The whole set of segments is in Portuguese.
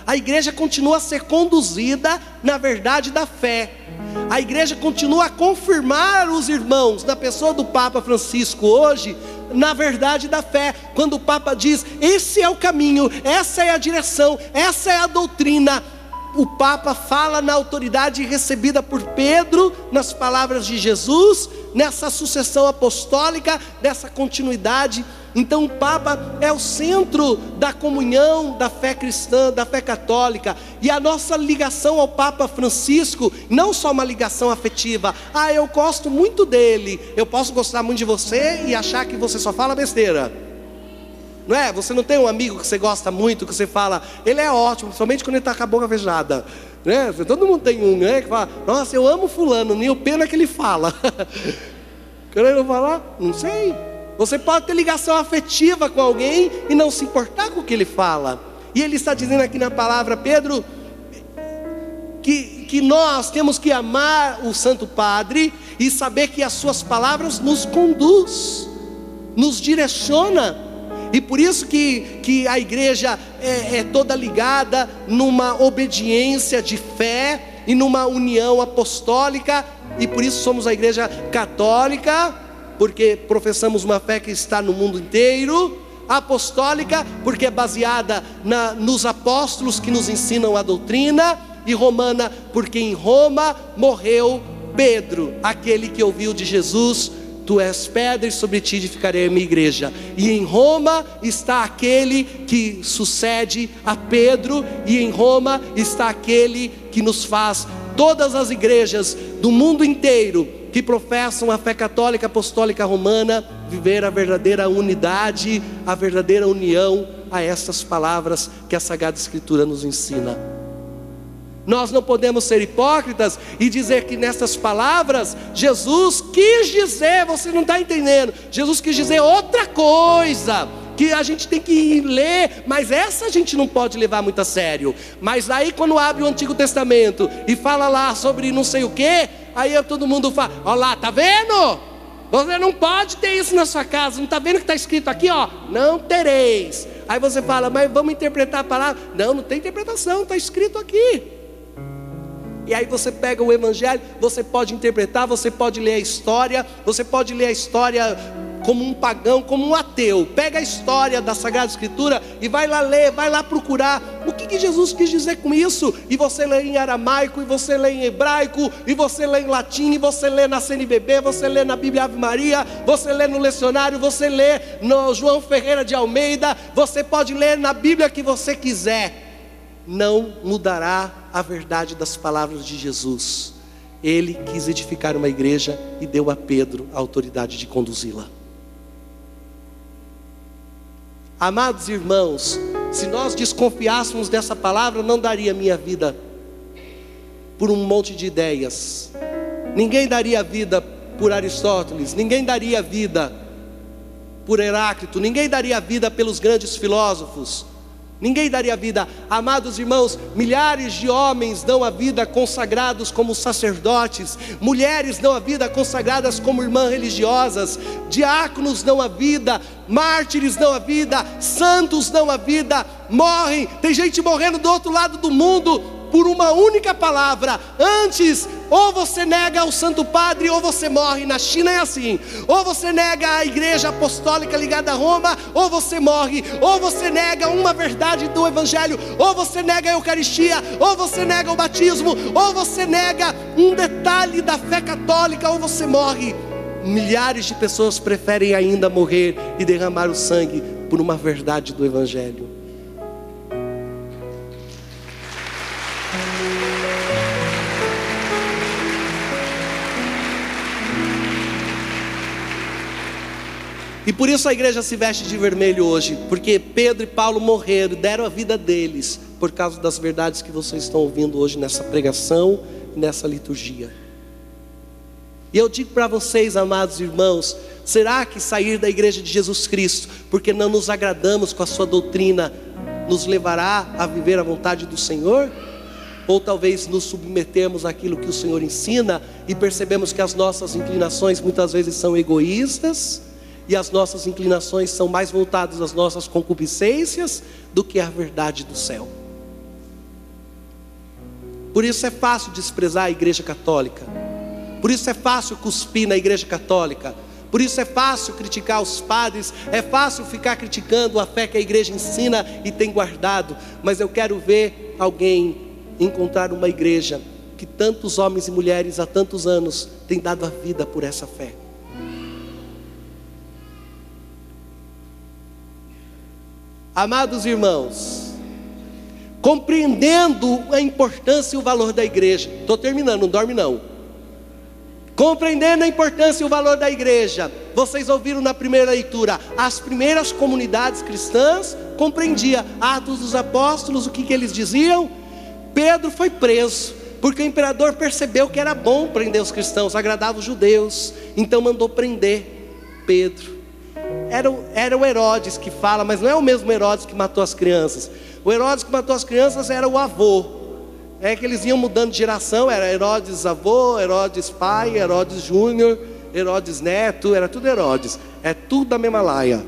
A igreja continua a ser conduzida na verdade da fé. A igreja continua a confirmar os irmãos, na pessoa do Papa Francisco hoje, na verdade da fé. Quando o Papa diz, esse é o caminho, essa é a direção, essa é a doutrina, o Papa fala na autoridade recebida por Pedro, nas palavras de Jesus, nessa sucessão apostólica, dessa continuidade. Então o Papa é o centro da comunhão da fé cristã, da fé católica. E a nossa ligação ao Papa Francisco, não só uma ligação afetiva. Eu gosto muito dele. Eu posso gostar muito de você e achar que você só fala besteira, não é? Você não tem um amigo que você gosta muito, que você fala, ele é ótimo, principalmente quando ele está com a boca fechada, né? Todo mundo tem um, né, que fala, nossa, eu amo fulano, nem o pena que ele fala. Querendo falar? Não sei. Você pode ter ligação afetiva com alguém e não se importar com o que ele fala. E ele está dizendo aqui na palavra, Pedro, que nós temos que amar o Santo Padre e saber que as suas palavras nos conduz, nos direciona. E por isso que a igreja é toda ligada numa obediência de fé e numa união apostólica. E por isso somos a igreja católica, porque professamos uma fé que está no mundo inteiro. Apostólica, porque é baseada nos apóstolos que nos ensinam a doutrina. E romana, porque em Roma morreu Pedro, aquele que ouviu de Jesus, tu és pedra e sobre ti edificarei a minha igreja. E em Roma está aquele que sucede a Pedro, e em Roma está aquele que nos faz todas as igrejas do mundo inteiro que professam a fé católica apostólica romana viver a verdadeira unidade, a verdadeira união a essas palavras que a Sagrada Escritura nos ensina. Nós não podemos ser hipócritas e dizer que nessas palavras Jesus quis dizer, você não está entendendo, Jesus quis dizer outra coisa, que a gente tem que ler, mas essa a gente não pode levar muito a sério. Mas aí quando abre o Antigo Testamento e fala lá sobre não sei o que, aí todo mundo fala, olha lá, tá vendo? Você não pode ter isso na sua casa, não está vendo que está escrito aqui, ó, não tereis. Aí você fala, mas vamos interpretar a palavra? Não tem interpretação, está escrito aqui. E aí você pega o Evangelho, você pode interpretar, você pode ler a história, você pode ler a história como um pagão, como um ateu. Pega a história da Sagrada Escritura e vai lá ler, vai lá procurar o que Jesus quis dizer com isso. E você lê em aramaico, e você lê em hebraico, e você lê em latim, e você lê na CNBB, você lê na Bíblia Ave Maria, você lê no Lecionário, você lê no João Ferreira de Almeida, você pode ler na Bíblia que você quiser. Não mudará a verdade das palavras de Jesus. Ele quis edificar uma igreja e deu a Pedro a autoridade de conduzi-la. Amados irmãos, se nós desconfiássemos dessa palavra, não daria minha vida por um monte de ideias. Ninguém daria vida por Aristóteles, ninguém daria vida por Heráclito, ninguém daria vida pelos grandes filósofos. Ninguém daria vida. Amados irmãos, milhares de homens dão a vida consagrados como sacerdotes, mulheres dão a vida consagradas como irmãs religiosas, diáconos dão a vida, mártires dão a vida, santos dão a vida, morrem. Tem gente morrendo do outro lado do mundo por uma única palavra. Antes, ou você nega o Santo Padre, ou você morre. Na China é assim, ou você nega a igreja apostólica ligada a Roma, ou você morre. Ou você nega uma verdade do Evangelho, ou você nega a Eucaristia, ou você nega o batismo, ou você nega um detalhe da fé católica, ou você morre. Milhares de pessoas preferem ainda morrer e derramar o sangue por uma verdade do Evangelho. E por isso a igreja se veste de vermelho hoje, porque Pedro e Paulo morreram, deram a vida deles, por causa das verdades que vocês estão ouvindo hoje nessa pregação e nessa liturgia. E eu digo para vocês, amados irmãos, será que sair da igreja de Jesus Cristo, porque não nos agradamos com a sua doutrina, nos levará a viver a vontade do Senhor? Ou talvez nos submetermos àquilo que o Senhor ensina e percebemos que as nossas inclinações muitas vezes são egoístas, e as nossas inclinações são mais voltadas às nossas concupiscências do que à verdade do céu. Por isso é fácil desprezar a igreja católica. Por isso é fácil cuspir na igreja católica. Por isso é fácil criticar os padres. É fácil ficar criticando a fé que a igreja ensina e tem guardado. Mas eu quero ver alguém encontrar uma igreja que tantos homens e mulheres há tantos anos têm dado a vida por essa fé. Amados irmãos, compreendendo a importância e o valor da igreja. Estou terminando, não dorme não. Compreendendo a importância e o valor da igreja. Vocês ouviram na primeira leitura, as primeiras comunidades cristãs compreendiam. Atos dos Apóstolos, o que eles diziam? Pedro foi preso, porque o imperador percebeu que era bom prender os cristãos, agradava os judeus, então mandou prender Pedro. Era o Herodes que fala, mas não é o mesmo Herodes que matou as crianças. O Herodes que matou as crianças era o avô. É que eles iam mudando de geração, era Herodes avô, Herodes pai, Herodes júnior, Herodes neto, era tudo Herodes. É tudo da mesma laia.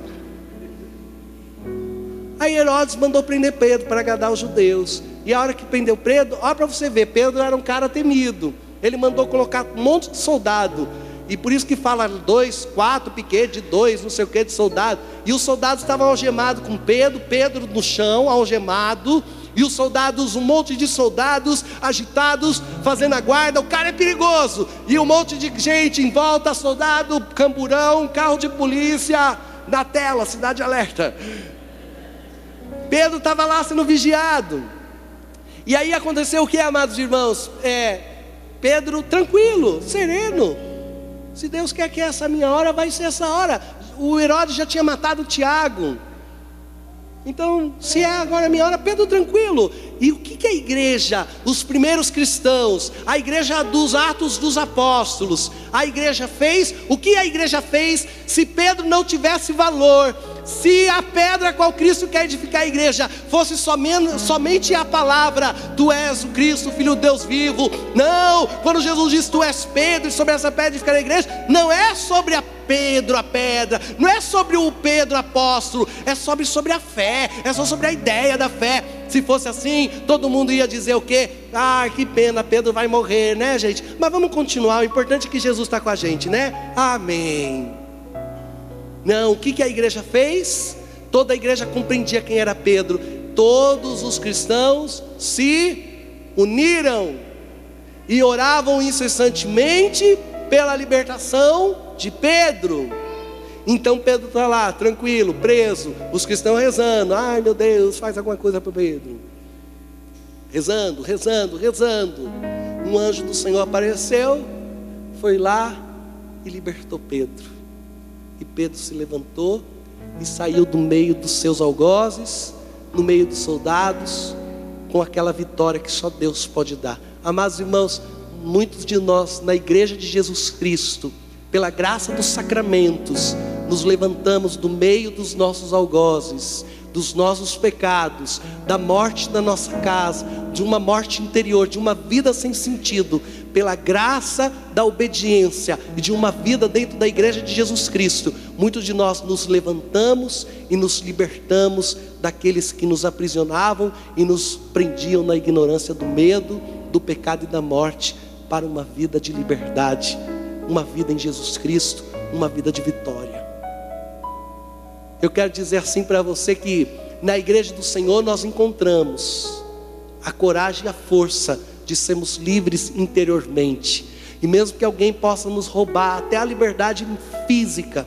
Aí Herodes mandou prender Pedro para agradar os judeus. E a hora que prendeu Pedro, olha para você ver, Pedro era um cara temido. Ele mandou colocar um monte de soldado. E por isso que fala 2, 4 piquetes de 2, não sei o que, de soldado. E os soldados estavam algemados com Pedro, Pedro no chão, algemado. E os soldados, um monte de soldados agitados, fazendo a guarda. O cara é perigoso. E um monte de gente em volta, soldado, camburão, carro de polícia, na tela, cidade alerta. Pedro estava lá sendo vigiado. E aí aconteceu o que, amados irmãos? Pedro tranquilo, sereno. Se Deus quer que essa minha hora, vai ser essa hora. O Herodes já tinha matado Tiago. Então, se é agora a minha hora, Pedro tranquilo. E o que a igreja, os primeiros cristãos, a igreja dos Atos dos Apóstolos, a igreja fez? O que a igreja fez se Pedro não tivesse valor? Se a pedra a qual Cristo quer edificar a igreja fosse somente a palavra, tu és o Cristo, o Filho de Deus vivo. Não, quando Jesus diz tu és Pedro e sobre essa pedra edificarei a igreja, não é sobre a Pedro a pedra, não é sobre o Pedro apóstolo, é sobre a fé, é só sobre a ideia da fé. Se fosse assim, todo mundo ia dizer o quê? Ah, que pena, Pedro vai morrer, né, gente? Mas vamos continuar, o importante é que Jesus está com a gente, né? Amém. Não, o que a igreja fez? Toda a igreja compreendia quem era Pedro. Todos os cristãos se uniram e oravam incessantemente pela libertação de Pedro. Então Pedro está lá, tranquilo, preso. Os cristãos rezando. Ai meu Deus, faz alguma coisa para Pedro. Rezando, rezando, rezando. Um anjo do Senhor apareceu, foi lá e libertou Pedro. E Pedro se levantou e saiu do meio dos seus algozes, no meio dos soldados, com aquela vitória que só Deus pode dar. Amados irmãos, muitos de nós na igreja de Jesus Cristo, pela graça dos sacramentos, nos levantamos do meio dos nossos algozes, dos nossos pecados, da morte da nossa casa, de uma morte interior, de uma vida sem sentido, pela graça da obediência e de uma vida dentro da igreja de Jesus Cristo. Muitos de nós nos levantamos e nos libertamos daqueles que nos aprisionavam e nos prendiam na ignorância do medo, do pecado e da morte, para uma vida de liberdade, uma vida em Jesus Cristo, uma vida de vitória. Eu quero dizer assim para você que na igreja do Senhor nós encontramos a coragem e a força de sermos livres interiormente. E mesmo que alguém possa nos roubar até a liberdade física,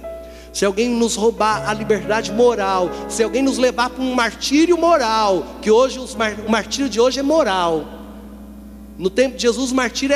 se alguém nos roubar a liberdade moral, se alguém nos levar para um martírio moral, que hoje o martírio de hoje é moral. No tempo de Jesus o martírio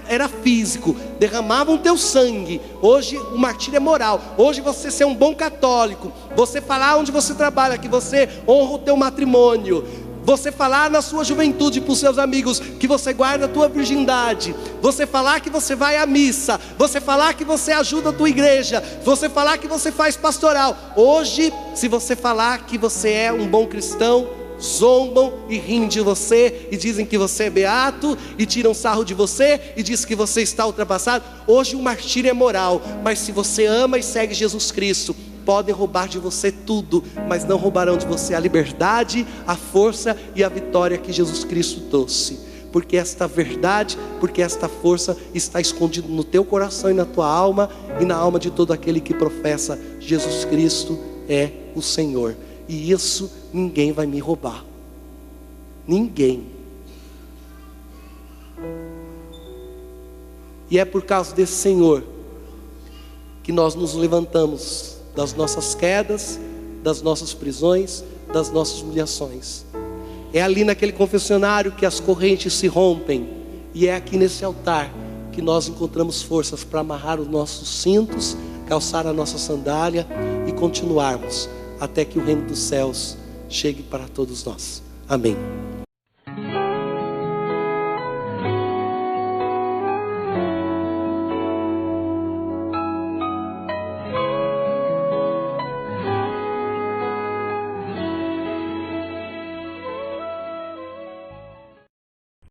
era físico, derramavam teu sangue. Hoje o martírio é moral. Hoje você ser um bom católico, você falar onde você trabalha que você honra o teu matrimônio, você falar na sua juventude para os seus amigos que você guarda a tua virgindade, você falar que você vai à missa, você falar que você ajuda a tua igreja, você falar que você faz pastoral. Hoje, se você falar que você é um bom cristão, zombam e riem de você e dizem que você é beato e tiram sarro de você e dizem que você está ultrapassado. Hoje o martírio é moral, mas se você ama e segue Jesus Cristo, podem roubar de você tudo, mas não roubarão de você a liberdade, a força e a vitória que Jesus Cristo trouxe. porque esta verdade, porque esta força está escondida no teu coração e na tua alma e na alma de todo aquele que professa Jesus Cristo é o Senhor. E isso ninguém vai me roubar. Ninguém. E é por causa desse Senhor que nós nos levantamos das nossas quedas, das nossas prisões, das nossas humilhações. É ali naquele confessionário que as correntes se rompem, e é aqui nesse altar que nós encontramos forças para amarrar os nossos cintos, calçar a nossa sandália e continuarmos até que o reino dos céus chegue para todos nós. Amém.